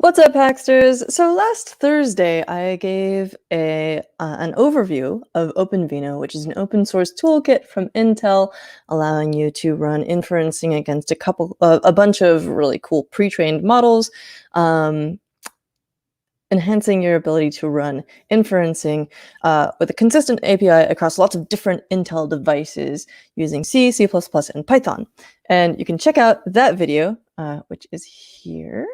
What's up, Hacksters? So last Thursday, I gave an overview of OpenVINO, which is an open source toolkit from Intel, allowing you to run inferencing against a bunch of really cool pre-trained models, enhancing your ability to run inferencing with a consistent API across lots of different Intel devices using C, C++, and Python. And you can check out that video, which is here.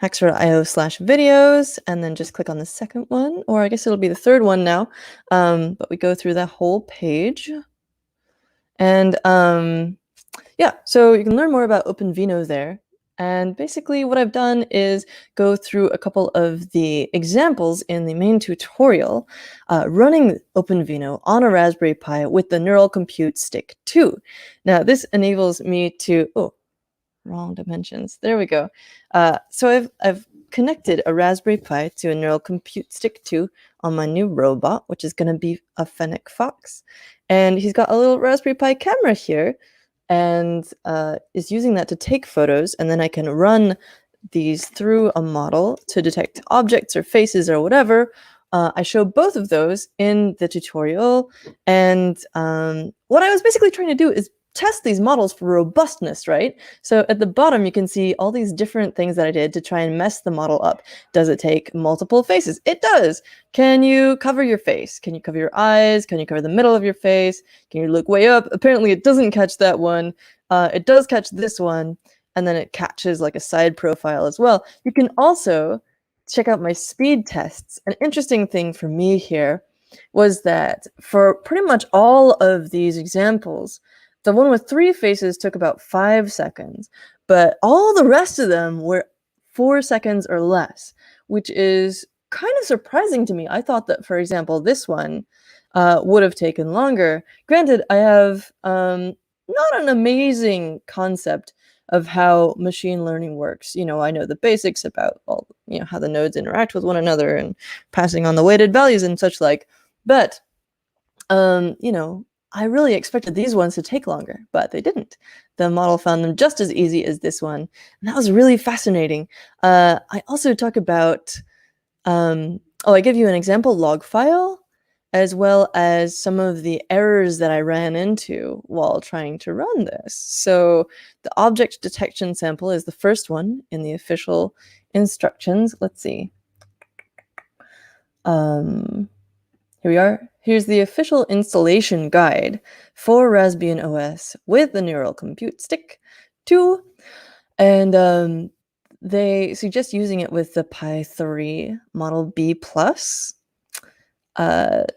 Hackster.io/videos, and then just click on the second one, or I guess it'll be the third one now. But we go through that whole page. And yeah, so you can learn more about OpenVINO there. And basically what I've done is go through a couple of the examples in the main tutorial running OpenVINO on a Raspberry Pi with the Neural Compute Stick 2. Now this enables me to, wrong dimensions. There we go. So I've connected a Raspberry Pi to a Neural Compute Stick 2 on my new robot, which is going to be a Fennec Fox. And he's got a little Raspberry Pi camera here and is using that to take photos. And then I can run these through a model to detect objects or faces or whatever. I show both of those in the tutorial. And what I was basically trying to do is test these models for robustness, right? So at the bottom, you can see all these different things that I did to try and mess the model up. Does it take multiple faces? It does. Can you cover your face? Can you cover your eyes? Can you cover the middle of your face? Can you look way up? Apparently it doesn't catch that one. It does catch this one, and then it catches like a side profile as well. You can also check out my speed tests. An interesting thing for me here was that for pretty much all of these examples, the one with 3 faces took about 5 seconds, but all the rest of them were 4 seconds or less, which is kind of surprising to me. I thought that, for example, this one would have taken longer. Granted, I have not an amazing concept of how machine learning works. You know, I know the basics about how the nodes interact with one another and passing on the weighted values and such like, but I really expected these ones to take longer, but they didn't. The model found them just as easy as this one, and that was really fascinating. I also talk about, I give you an example log file, as well as some of the errors that I ran into while trying to run this. So the object detection sample is the first one in the official instructions. Let's see. Here we are. Here's the official installation guide for Raspbian OS with the Neural Compute Stick 2. And they suggest using it with the Pi 3 Model B+.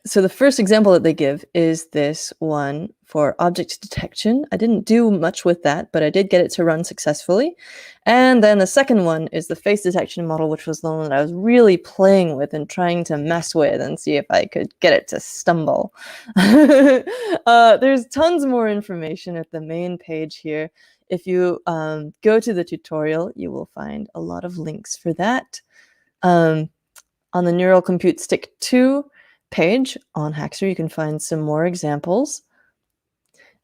So the first example that they give is this one for object detection. I didn't do much with that, but I did get it to run successfully. And then the second one is the face detection model, which was the one that I was really playing with and trying to mess with and see if I could get it to stumble. There's tons more information at the main page here. If you go to the tutorial, you will find a lot of links for that. On the Neural Compute Stick 2 page on Hackster, you can find some more examples.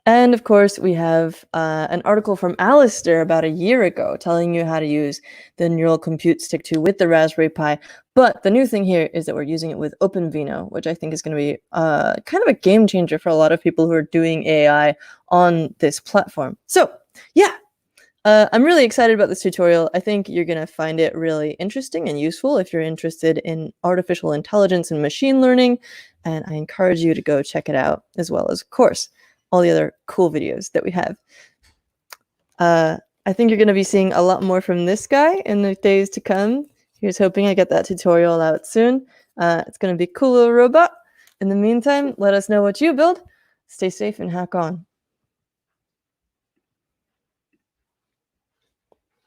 And of course, we have an article from Alistair about a year ago telling you how to use the Neural Compute Stick 2 with the Raspberry Pi. But the new thing here is that we're using it with OpenVINO, which I think is going to be kind of a game changer for a lot of people who are doing AI on this platform. So yeah, I'm really excited about this tutorial. I think you're going to find it really interesting and useful if you're interested in artificial intelligence and machine learning. And I encourage you to go check it out, as well as, of course, all the other cool videos that we have. I think you're going to be seeing a lot more from this guy in the days to come. Here's hoping I get that tutorial out soon. It's going to be a cool little robot. In the meantime, let us know what you build. Stay safe and hack on.